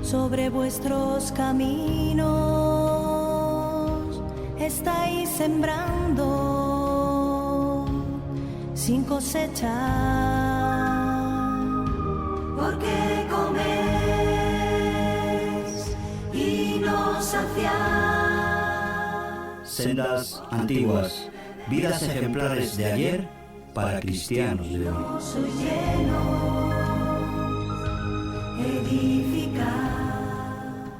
sobre vuestros caminos estáis sembrando sin cosechar, porque coméis y no saciáis. Sendas antiguas, vidas ejemplares de ayer para cristianos de hoy. Soy lleno, edificar.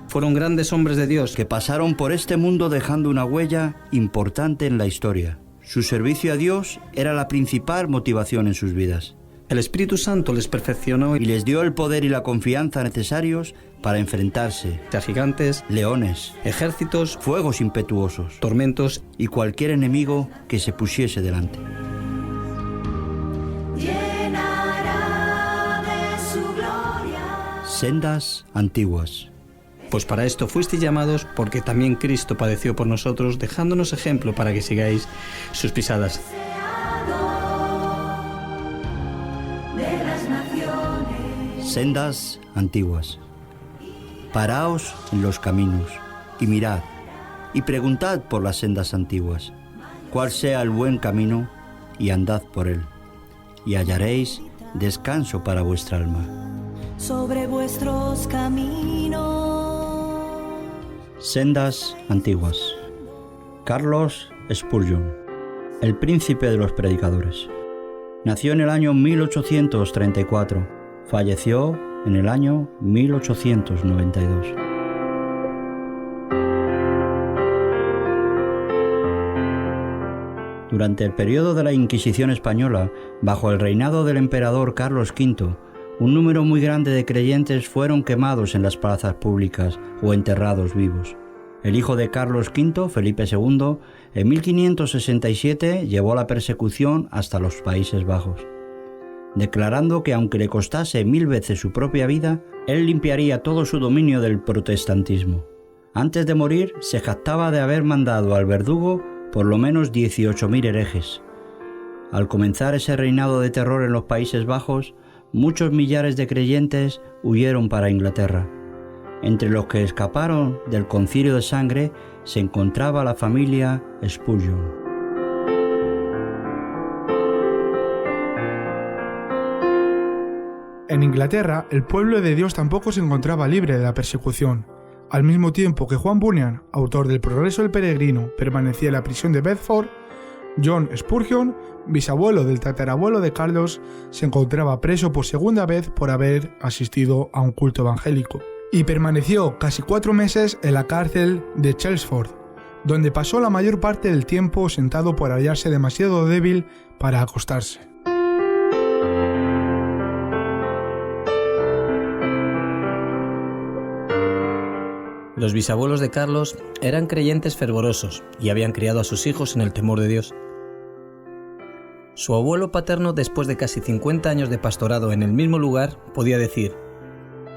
Fueron grandes hombres de Dios Que pasaron por este mundo dejando una huella importante en la historia. Su servicio a Dios era la principal motivación en sus vidas. el Espíritu Santo les perfeccionó Y les dio el poder y la confianza necesarios para enfrentarse a gigantes, leones, ejércitos, fuegos impetuosos tormentos y cualquier enemigo que se pusiese delante. Llenará de su gloria. Sendas antiguas. Pues para esto fuisteis llamados, porque también Cristo padeció por nosotros, dejándonos ejemplo para que sigáis sus pisadas. De las naciones. Sendas antiguas. Paraos en los caminos y mirad y preguntad por las sendas antiguas, cuál sea el buen camino, y andad por él, y hallaréis descanso para vuestra alma. Sobre vuestros caminos. Sendas antiguas. Carlos Spurgeon, el príncipe de los predicadores. Nació en el año 1834, falleció en el año 1892. Durante el periodo de la Inquisición española, bajo el reinado del emperador Carlos V, un número muy grande de creyentes fueron quemados en las plazas públicas o enterrados vivos. El hijo de Carlos V, Felipe II, en 1567 llevó la persecución hasta los Países Bajos, declarando que aunque le costase 1000 veces su propia vida, él limpiaría todo su dominio del protestantismo. Antes de morir, se jactaba de haber mandado al verdugo por lo menos 18.000 herejes. Al comenzar ese reinado de terror en los Países Bajos, muchos millares de creyentes huyeron para Inglaterra. Entre los que escaparon del concilio de sangre se encontraba la familia Spurgeon. En Inglaterra, el pueblo de Dios tampoco se encontraba libre de la persecución. Al mismo tiempo que Juan Bunyan, autor del Progreso del Peregrino, permanecía en la prisión de Bedford, John Spurgeon, bisabuelo del tatarabuelo de Carlos, se encontraba preso por segunda vez por haber asistido a un culto evangélico. Y permaneció casi 4 meses en la cárcel de Chelmsford, donde pasó la mayor parte del tiempo sentado por hallarse demasiado débil para acostarse. Los bisabuelos de Carlos eran creyentes fervorosos y habían criado a sus hijos en el temor de Dios. Su abuelo paterno, después de casi 50 años de pastorado en el mismo lugar, podía decir: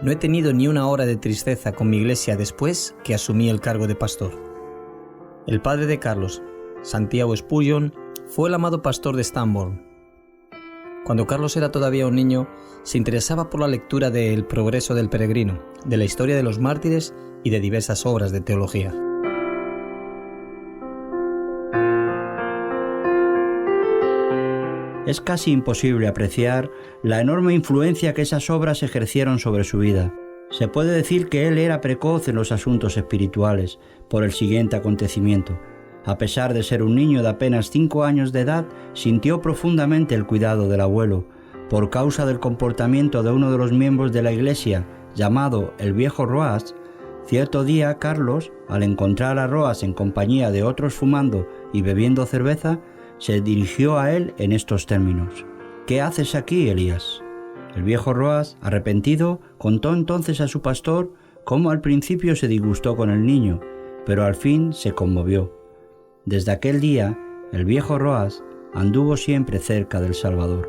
«No he tenido ni una hora de tristeza con mi iglesia después que asumí el cargo de pastor». El padre de Carlos, Santiago Spurgeon, fue el amado pastor de Stambourne. Cuando Carlos era todavía un niño, se interesaba por la lectura de El Progreso del Peregrino, de la historia de los mártires y de diversas obras de teología. Es casi imposible apreciar la enorme influencia que esas obras ejercieron sobre su vida. Se puede decir que él era precoz en los asuntos espirituales por el siguiente acontecimiento. A pesar de ser un niño de apenas 5 años de edad, sintió profundamente el cuidado del abuelo, por causa del comportamiento de uno de los miembros de la iglesia, llamado el viejo Roas. Cierto día, Carlos, al encontrar a Roas en compañía de otros fumando y bebiendo cerveza, se dirigió a él en estos términos: «¿Qué haces aquí, Elías?». El viejo Roas, arrepentido, contó entonces a su pastor cómo al principio se disgustó con el niño, pero al fin se conmovió. Desde aquel día, el viejo Roas anduvo siempre cerca del Salvador.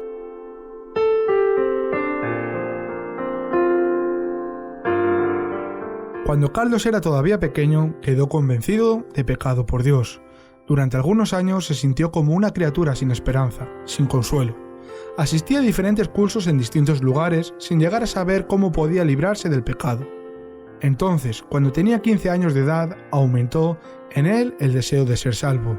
Cuando Carlos era todavía pequeño, quedó convencido de pecado por Dios. Durante algunos años se sintió como una criatura sin esperanza, sin consuelo. Asistía a diferentes cursos en distintos lugares sin llegar a saber cómo podía librarse del pecado. Entonces, cuando tenía 15 años de edad, aumentó en él el deseo de ser salvo.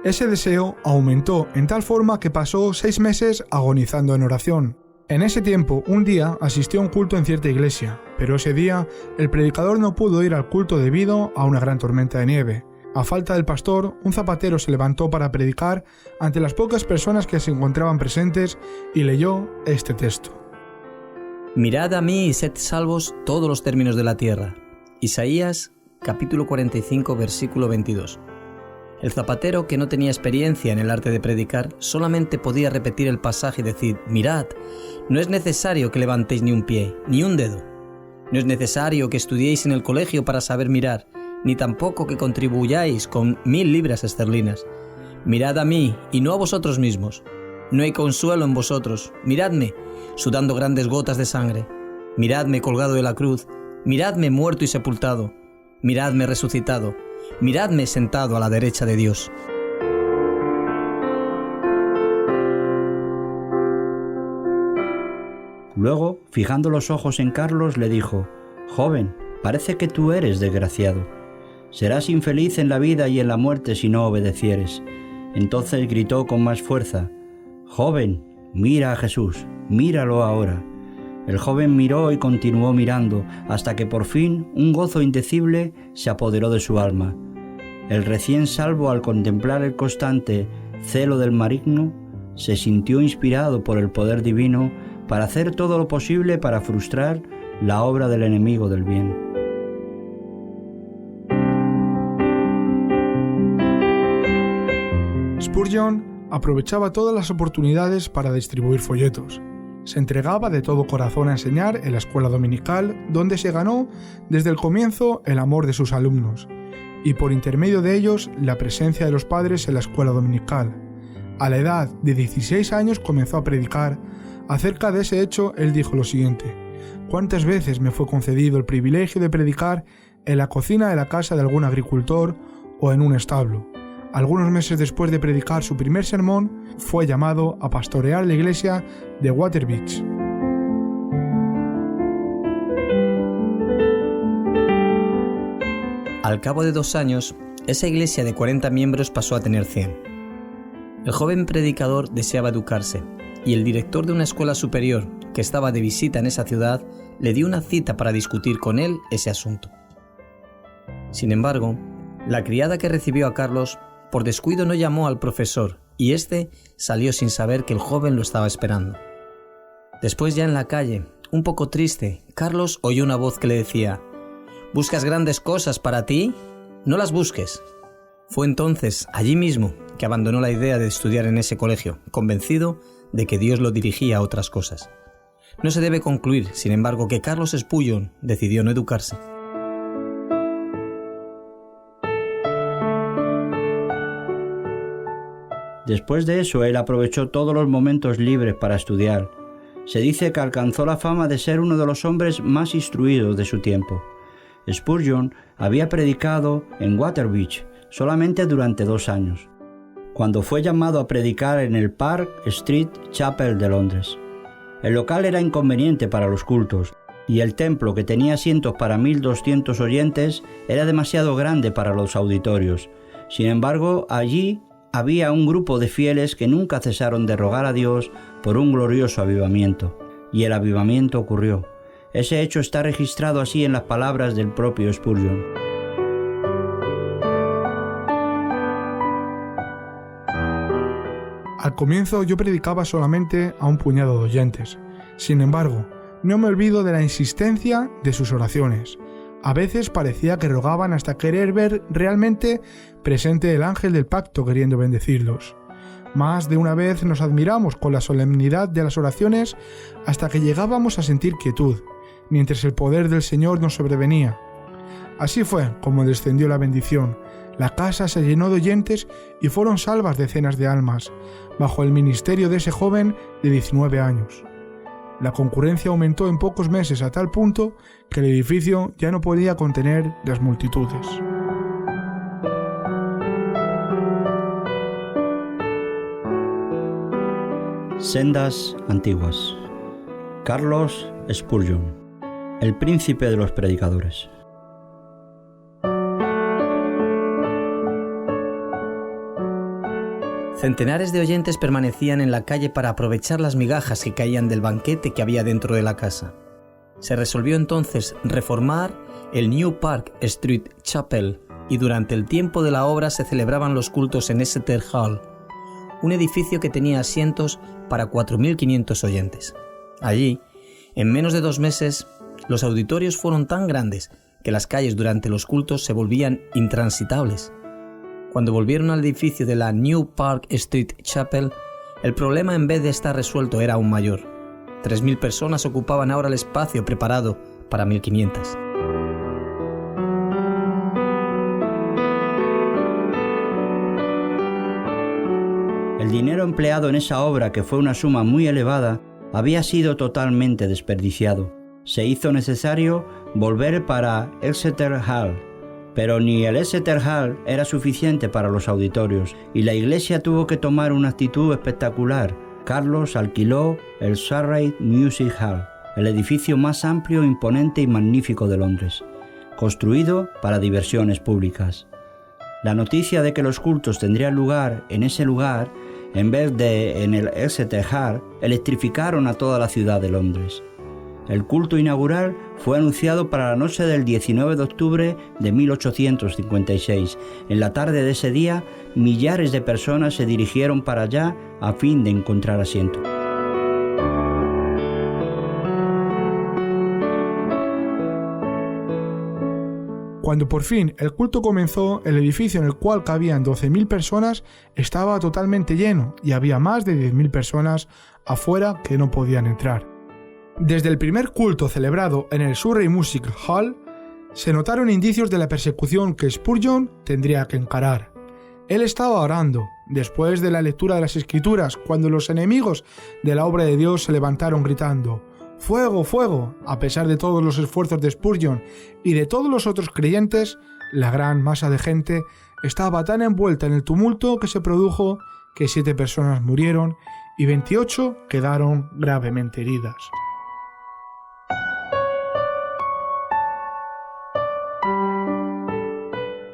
Ese deseo aumentó en tal forma que pasó 6 meses agonizando en oración. En ese tiempo, un día asistió a un culto en cierta iglesia, pero ese día el predicador no pudo ir al culto debido a una gran tormenta de nieve. A falta del pastor, un zapatero se levantó para predicar ante las pocas personas que se encontraban presentes y leyó este texto. Mirad a mí y sed salvos todos los términos de la tierra. Isaías, capítulo 45, versículo 22. El zapatero, que no tenía experiencia en el arte de predicar, solamente podía repetir el pasaje y decir: mirad, no es necesario que levantéis ni un pie, ni un dedo. No es necesario que estudiéis en el colegio para saber mirar, ni tampoco que contribuyáis con 1000 libras esterlinas. Mirad a mí y no a vosotros mismos. No hay consuelo en vosotros. Miradme, sudando grandes gotas de sangre. Miradme colgado de la cruz. Miradme muerto y sepultado. Miradme resucitado. Miradme sentado a la derecha de Dios. Luego, fijando los ojos en Carlos, le dijo: «Joven, parece que tú eres desgraciado. Serás infeliz en la vida y en la muerte si no obedecieres». Entonces gritó con más fuerza: «Joven, mira a Jesús, míralo ahora». El joven miró y continuó mirando, hasta que por fin un gozo indecible se apoderó de su alma. El recién salvo, al contemplar el constante celo del maligno, se sintió inspirado por el poder divino para hacer todo lo posible para frustrar la obra del enemigo del bien. Spurgeon aprovechaba todas las oportunidades para distribuir folletos. Se entregaba de todo corazón a enseñar en la escuela dominical, donde se ganó desde el comienzo el amor de sus alumnos, y por intermedio de ellos la presencia de los padres en la escuela dominical. A la edad de 16 años comenzó a predicar. Acerca de ese hecho, él dijo lo siguiente: «¿Cuántas veces me fue concedido el privilegio de predicar en la cocina de la casa de algún agricultor o en un establo?» Algunos meses después de predicar su primer sermón, fue llamado a pastorear la iglesia de Waterbeach. Al cabo de 2 años, esa iglesia de 40 miembros pasó a tener 100. El joven predicador deseaba educarse, y el director de una escuela superior, que estaba de visita en esa ciudad, le dio una cita para discutir con él ese asunto. Sin embargo, la criada que recibió a Carlos, por descuido no llamó al profesor, y éste salió sin saber que el joven lo estaba esperando. Después, ya en la calle, un poco triste, Carlos oyó una voz que le decía: «¿Buscas grandes cosas para ti? No las busques». Fue entonces, allí mismo, que abandonó la idea de estudiar en ese colegio, convencido de que Dios lo dirigía a otras cosas. No se debe concluir, sin embargo, que Carlos Spurgeon decidió no educarse. Después de eso, él aprovechó todos los momentos libres para estudiar. Se dice que alcanzó la fama de ser uno de los hombres más instruidos de su tiempo. Spurgeon había predicado en Waterbeach solamente durante 2 años, cuando fue llamado a predicar en el Park Street Chapel de Londres. El local era inconveniente para los cultos, y el templo, que tenía asientos para 1200 oyentes, era demasiado grande para los auditorios. Sin embargo, allí había un grupo de fieles que nunca cesaron de rogar a Dios por un glorioso avivamiento, y el avivamiento ocurrió. Ese hecho está registrado así en las palabras del propio Spurgeon. Al comienzo yo predicaba solamente a un puñado de oyentes. Sin embargo, no me olvido de la insistencia de sus oraciones. A veces parecía que rogaban hasta querer ver realmente presente el ángel del pacto queriendo bendecirlos. Más de una vez nos admiramos con la solemnidad de las oraciones hasta que llegábamos a sentir quietud, mientras el poder del Señor nos sobrevenía. Así fue como descendió la bendición. La casa se llenó de oyentes y fueron salvas decenas de almas, bajo el ministerio de ese joven de 19 años. La concurrencia aumentó en pocos meses a tal punto que el edificio ya no podía contener las multitudes. Sendas antiguas. Carlos Spurgeon. el príncipe de los predicadores. Centenares de oyentes permanecían en la calle para aprovechar las migajas que caían del banquete que había dentro de la casa. Se resolvió entonces reformar el New Park Street Chapel y durante el tiempo de la obra se celebraban los cultos en Exeter Hall, un edificio que tenía asientos para 4.500 oyentes. Allí, en menos de 2 meses, los auditorios fueron tan grandes que las calles durante los cultos se volvían intransitables. Cuando volvieron al edificio de la New Park Street Chapel, el problema en vez de estar resuelto era aún mayor. 3.000 personas ocupaban ahora el espacio preparado para 1.500. El dinero empleado en esa obra, que fue una suma muy elevada, había sido totalmente desperdiciado. Se hizo necesario volver para Exeter Hall, pero ni el Exeter Hall era suficiente para los auditorios y la iglesia tuvo que tomar una actitud espectacular. Carlos alquiló el Surrey Music Hall, el edificio más amplio, imponente y magnífico de Londres, construido para diversiones públicas. La noticia de que los cultos tendrían lugar en ese lugar, en vez de en el Exeter Hall, electrificaron a toda la ciudad de Londres. El culto inaugural fue anunciado para la noche del 19 de octubre de 1856. En la tarde de ese día, millares de personas se dirigieron para allá a fin de encontrar asiento. Cuando por fin el culto comenzó, el edificio en el cual cabían 12.000 personas estaba totalmente lleno y había más de 10.000 personas afuera que no podían entrar. Desde el primer culto celebrado en el Surrey Music Hall, se notaron indicios de la persecución que Spurgeon tendría que encarar. Él estaba orando, después de la lectura de las Escrituras, cuando los enemigos de la obra de Dios se levantaron gritando: ¡Fuego, fuego! A pesar de todos los esfuerzos de Spurgeon y de todos los otros creyentes, la gran masa de gente estaba tan envuelta en el tumulto que se produjo que 7 personas murieron y 28 quedaron gravemente heridas.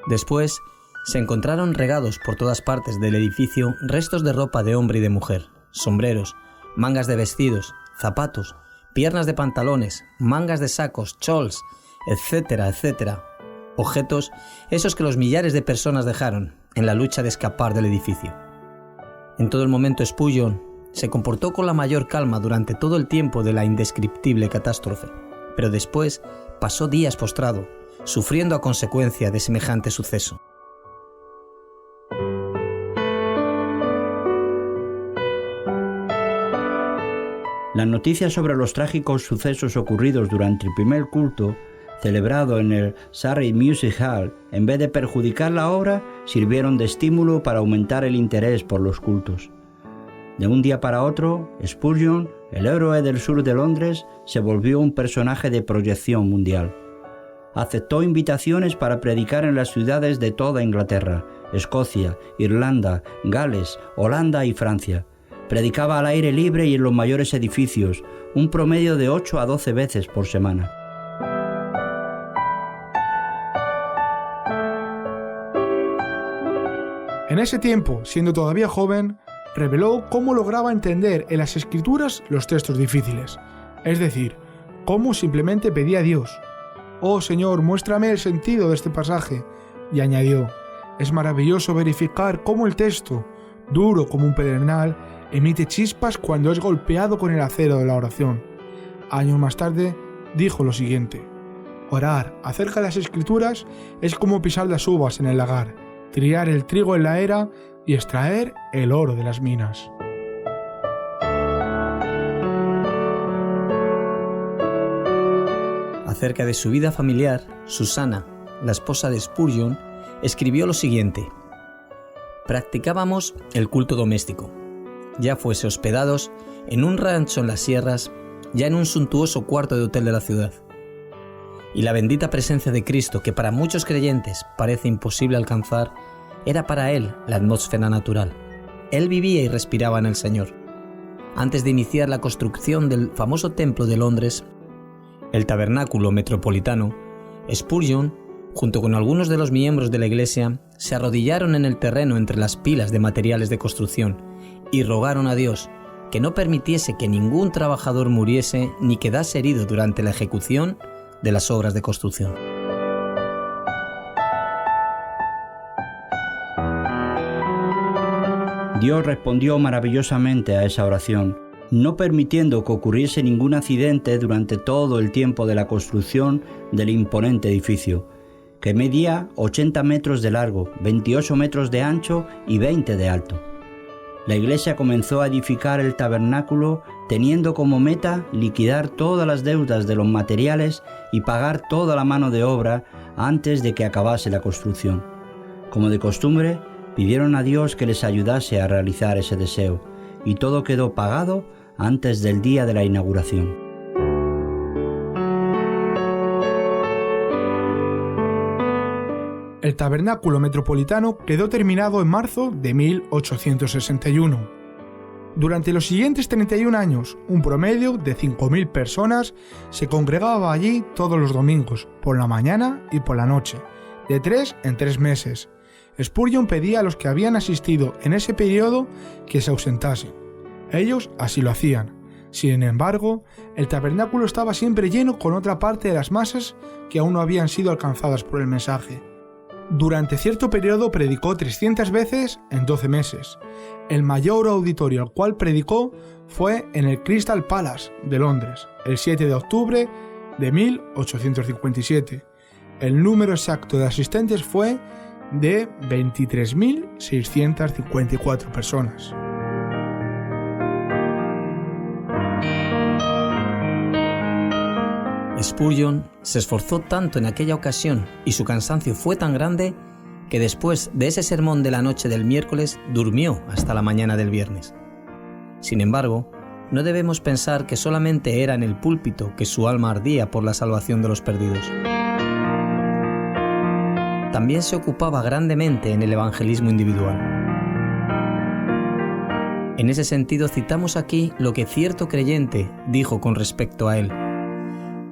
Después, se encontraron regados por todas partes del edificio restos de ropa de hombre y de mujer, sombreros, mangas de vestidos, zapatos, piernas de pantalones, mangas de sacos, chols, etcétera, etcétera. Objetos esos que los millares de personas dejaron en la lucha de escapar del edificio. En todo el momento Spurgeon se comportó con la mayor calma durante todo el tiempo de la indescriptible catástrofe, pero después pasó días postrado, sufriendo a consecuencia de semejante suceso. Las noticias sobre los trágicos sucesos ocurridos durante el primer culto, celebrado en el Surrey Music Hall, en vez de perjudicar la obra, sirvieron de estímulo para aumentar el interés por los cultos. De un día para otro, Spurgeon, el héroe del sur de Londres, se volvió un personaje de proyección mundial. Aceptó invitaciones para predicar en las ciudades de toda Inglaterra, Escocia, Irlanda, Gales, Holanda y Francia. Predicaba al aire libre y en los mayores edificios, un promedio de 8 a 12 veces por semana. En ese tiempo, siendo todavía joven, reveló cómo lograba entender en las Escrituras los textos difíciles, es decir, cómo simplemente pedía a Dios: «Oh Señor, muéstrame el sentido de este pasaje», y añadió: «Es maravilloso verificar cómo el texto, duro como un pedernal, emite chispas cuando es golpeado con el acero de la oración». Años más tarde dijo lo siguiente: «Orar acerca de las Escrituras es como pisar las uvas en el lagar, triar el trigo en la era y extraer el oro de las minas». Acerca de su vida familiar, Susana, la esposa de Spurgeon, escribió lo siguiente: «Practicábamos el culto doméstico, ya fuese hospedados en un rancho en las sierras, ya en un suntuoso cuarto de hotel de la ciudad. Y la bendita presencia de Cristo, que para muchos creyentes parece imposible alcanzar, era para él la atmósfera natural. Él vivía y respiraba en el Señor. Antes de iniciar la construcción del famoso templo de Londres, el Tabernáculo Metropolitano, Spurgeon, junto con algunos de los miembros de la Iglesia, se arrodillaron en el terreno entre las pilas de materiales de construcción y rogaron a Dios que no permitiese que ningún trabajador muriese ni quedase herido durante la ejecución de las obras de construcción. Dios respondió maravillosamente a esa oración, no permitiendo que ocurriese ningún accidente durante todo el tiempo de la construcción del imponente edificio, que medía 80 metros de largo, 28 metros de ancho y 20 de alto. La Iglesia comenzó a edificar el tabernáculo teniendo como meta liquidar todas las deudas de los materiales y pagar toda la mano de obra antes de que acabase la construcción. Como de costumbre, pidieron a Dios que les ayudase a realizar ese deseo, y todo quedó pagado antes del día de la inauguración. El Tabernáculo Metropolitano quedó terminado en marzo de 1861. Durante los siguientes 31 años, un promedio de 5.000 personas se congregaba allí todos los domingos, por la mañana y por la noche, de 3 en 3 meses. Spurgeon pedía a los que habían asistido en ese periodo que se ausentasen. Ellos así lo hacían. Sin embargo, el tabernáculo estaba siempre lleno con otra parte de las masas que aún no habían sido alcanzadas por el mensaje. Durante cierto periodo predicó 300 veces en 12 meses. El mayor auditorio al cual predicó fue en el Crystal Palace de Londres, el 7 de octubre de 1857. El número exacto de asistentes fue de 23.654 personas. Spurgeon se esforzó tanto en aquella ocasión y su cansancio fue tan grande que después de ese sermón de la noche del miércoles durmió hasta la mañana del viernes. Sin embargo, no debemos pensar que solamente era en el púlpito que su alma ardía por la salvación de los perdidos. También se ocupaba grandemente en el evangelismo individual. En ese sentido citamos aquí lo que cierto creyente dijo con respecto a él.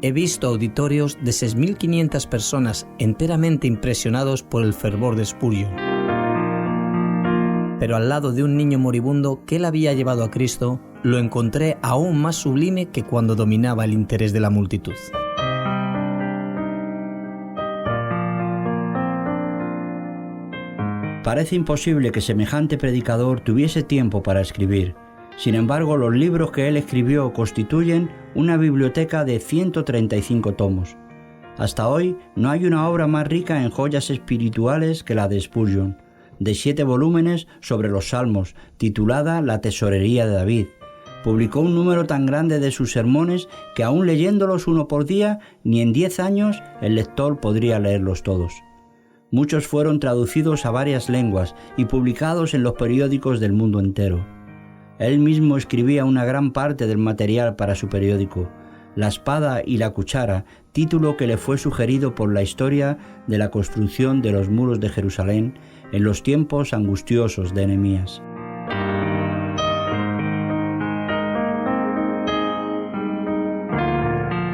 He visto auditorios de 6.500 personas enteramente impresionados por el fervor de Spurgeon. Pero al lado de un niño moribundo que él había llevado a Cristo, lo encontré aún más sublime que cuando dominaba el interés de la multitud. Parece imposible que semejante predicador tuviese tiempo para escribir. Sin embargo, los libros que él escribió constituyen una biblioteca de 135 tomos. Hasta hoy no hay una obra más rica en joyas espirituales que la de Spurgeon, de 7 volúmenes sobre los Salmos, titulada La Tesorería de David. Publicó un número tan grande de sus sermones que aún leyéndolos uno por día, ni en 10 años el lector podría leerlos todos. Muchos fueron traducidos a varias lenguas y publicados en los periódicos del mundo entero. Él mismo escribía una gran parte del material para su periódico, La espada y la cuchara, título que le fue sugerido por la historia de la construcción de los muros de Jerusalén en los tiempos angustiosos de Nehemías.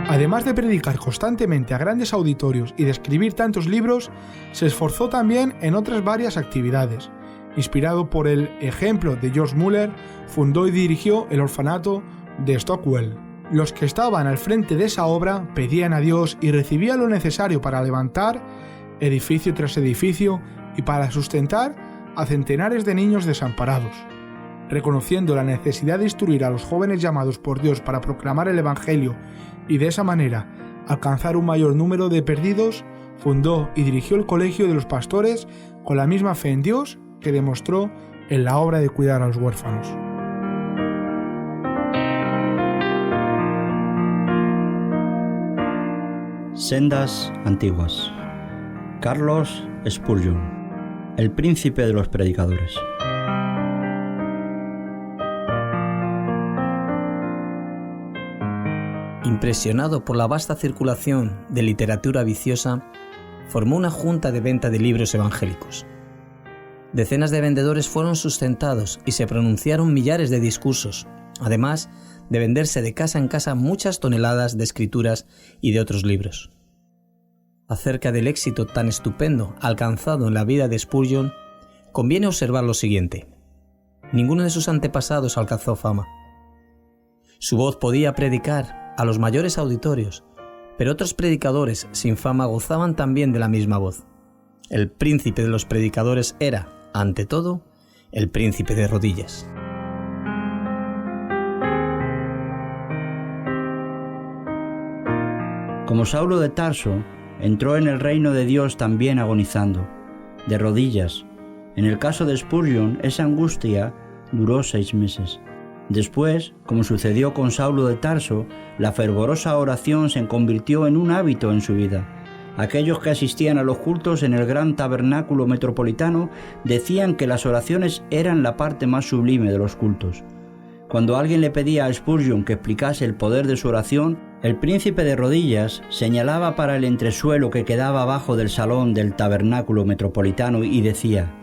Además de predicar constantemente a grandes auditorios y de escribir tantos libros, se esforzó también en otras varias actividades. Inspirado por el ejemplo de George Muller, fundó y dirigió el orfanato de Stockwell. Los que estaban al frente de esa obra pedían a Dios y recibían lo necesario para levantar edificio tras edificio y para sustentar a centenares de niños desamparados. Reconociendo la necesidad de instruir a los jóvenes llamados por Dios para proclamar el Evangelio y de esa manera alcanzar un mayor número de perdidos, fundó y dirigió el Colegio de los Pastores con la misma fe en Dios que demostró en la obra de cuidar a los huérfanos. Sendas antiguas. Carlos Spurgeon, el príncipe de los predicadores. Impresionado por la vasta circulación de literatura viciosa, formó una junta de venta de libros evangélicos. Decenas de vendedores fueron sustentados y se pronunciaron millares de discursos, además de venderse de casa en casa muchas toneladas de escrituras y de otros libros. Acerca del éxito tan estupendo alcanzado en la vida de Spurgeon, conviene observar lo siguiente. Ninguno de sus antepasados alcanzó fama. Su voz podía predicar a los mayores auditorios, pero otros predicadores sin fama gozaban también de la misma voz. El príncipe de los predicadores era, ante todo, el príncipe de rodillas. Como Saulo de Tarso, entró en el reino de Dios también agonizando, de rodillas. En el caso de Spurgeon, esa angustia duró 6 meses. Después, como sucedió con Saulo de Tarso, la fervorosa oración se convirtió en un hábito en su vida. Aquellos que asistían a los cultos en el gran tabernáculo metropolitano decían que las oraciones eran la parte más sublime de los cultos. Cuando alguien le pedía a Spurgeon que explicase el poder de su oración, el príncipe de rodillas señalaba para el entresuelo que quedaba abajo del salón del tabernáculo metropolitano y decía: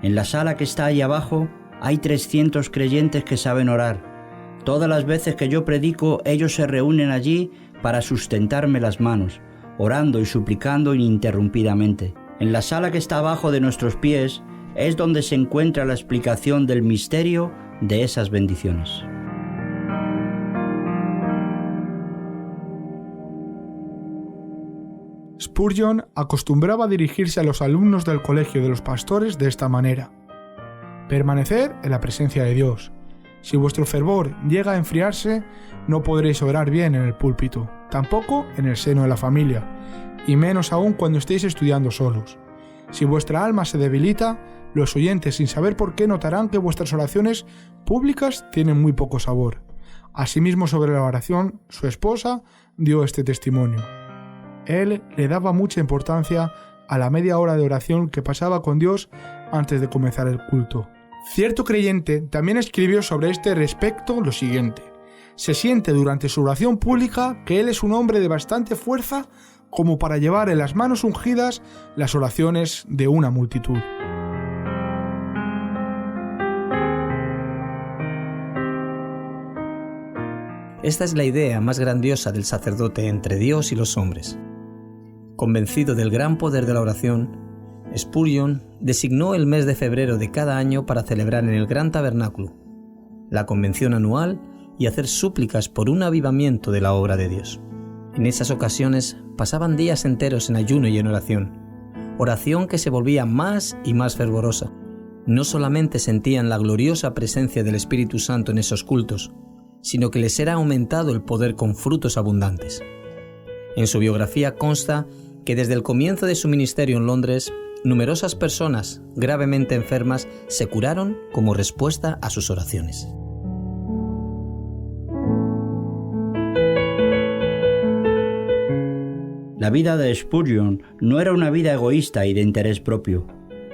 «En la sala que está ahí abajo hay 300 creyentes que saben orar. Todas las veces que yo predico, ellos se reúnen allí para sustentarme las manos, orando y suplicando ininterrumpidamente. En la sala que está abajo de nuestros pies es donde se encuentra la explicación del misterio de esas bendiciones». Spurgeon acostumbraba a dirigirse a los alumnos del colegio de los pastores de esta manera: permaneced en la presencia de Dios. Si vuestro fervor llega a enfriarse, no podréis orar bien en el púlpito, tampoco en el seno de la familia, y menos aún cuando estéis estudiando solos. Si vuestra alma se debilita, los oyentes, sin saber por qué, notarán que vuestras oraciones públicas tienen muy poco sabor. Asimismo, sobre la oración, su esposa dio este testimonio. Él le daba mucha importancia a la media hora de oración que pasaba con Dios antes de comenzar el culto. Cierto creyente también escribió sobre este respecto lo siguiente: se siente durante su oración pública que él es un hombre de bastante fuerza como para llevar en las manos ungidas las oraciones de una multitud. Esta es la idea más grandiosa del sacerdote entre Dios y los hombres. Convencido del gran poder de la oración, Spurgeon designó el mes de febrero de cada año para celebrar en el Gran Tabernáculo la convención anual y hacer súplicas por un avivamiento de la obra de Dios. En esas ocasiones pasaban días enteros en ayuno y en oración que se volvía más y más fervorosa. No solamente sentían la gloriosa presencia del Espíritu Santo en esos cultos, sino que les era aumentado el poder con frutos abundantes. En su biografía consta que desde el comienzo de su ministerio en Londres, numerosas personas gravemente enfermas se curaron como respuesta a sus oraciones. La vida de Spurgeon no era una vida egoísta y de interés propio.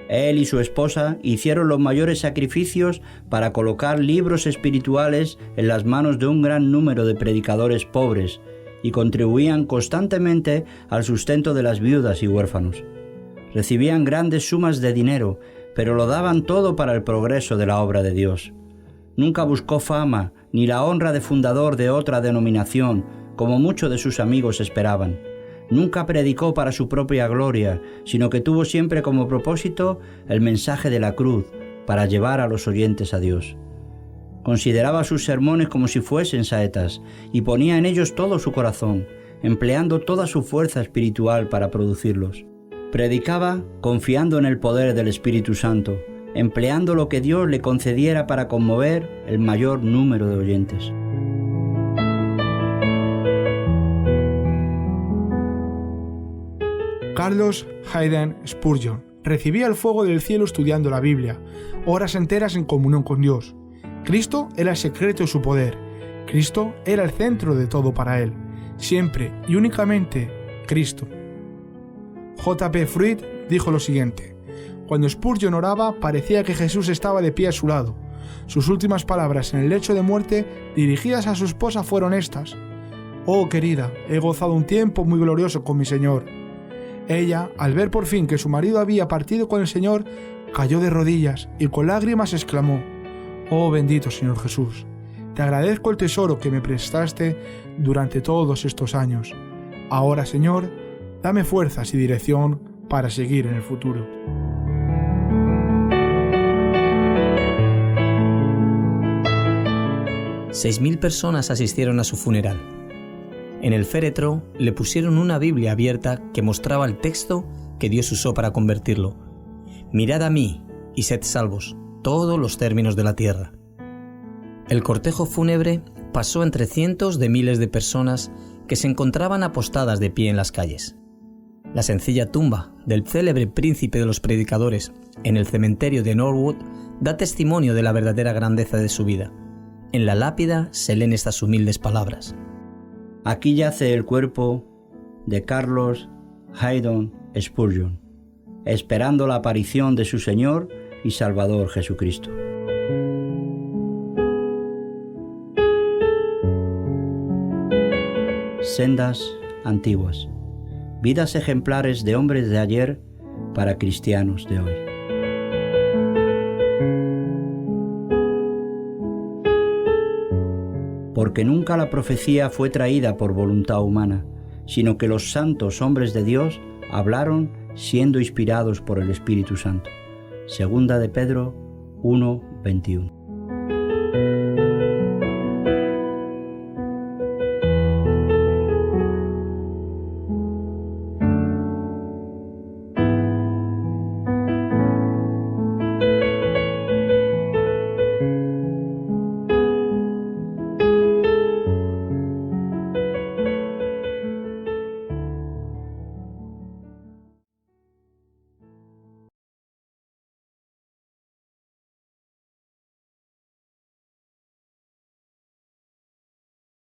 Él y su esposa hicieron los mayores sacrificios para colocar libros espirituales en las manos de un gran número de predicadores pobres y contribuían constantemente al sustento de las viudas y huérfanos. Recibían grandes sumas de dinero, pero lo daban todo para el progreso de la obra de Dios. Nunca buscó fama ni la honra de fundador de otra denominación, como muchos de sus amigos esperaban. Nunca predicó para su propia gloria, sino que tuvo siempre como propósito el mensaje de la cruz, para llevar a los oyentes a Dios. Consideraba sus sermones como si fuesen saetas, y ponía en ellos todo su corazón, empleando toda su fuerza espiritual para producirlos. Predicaba confiando en el poder del Espíritu Santo, empleando lo que Dios le concediera para conmover el mayor número de oyentes. Carlos Hayden Spurgeon recibía el fuego del cielo estudiando la Biblia, horas enteras en comunión con Dios. Cristo era el secreto de su poder. Cristo era el centro de todo para él. Siempre y únicamente Cristo. J.P. Fruit dijo lo siguiente: cuando Spurgeon oraba, parecía que Jesús estaba de pie a su lado. Sus últimas palabras en el lecho de muerte, dirigidas a su esposa, fueron estas: «Oh, querida, he gozado un tiempo muy glorioso con mi Señor». Ella, al ver por fin que su marido había partido con el Señor, cayó de rodillas y con lágrimas exclamó: «Oh, bendito Señor Jesús». Te agradezco el tesoro que me prestaste durante todos estos años. Ahora, Señor, dame fuerzas y dirección para seguir en el futuro. $6.000 personas asistieron a su funeral. En el féretro le pusieron una Biblia abierta que mostraba el texto que Dios usó para convertirlo. Mirad a mí y sed salvos, todos los términos de la tierra. El cortejo fúnebre pasó entre cientos de miles de personas que se encontraban apostadas de pie en las calles. La sencilla tumba del célebre príncipe de los predicadores en el cementerio de Norwood da testimonio de la verdadera grandeza de su vida. En la lápida se leen estas humildes palabras: Aquí yace el cuerpo de Carlos Haydon Spurgeon, esperando la aparición de su Señor y Salvador Jesucristo. Sendas antiguas, vidas ejemplares de hombres de ayer para cristianos de hoy. Porque nunca la profecía fue traída por voluntad humana, sino que los santos hombres de Dios hablaron siendo inspirados por el Espíritu Santo. Segunda de Pedro 1:21.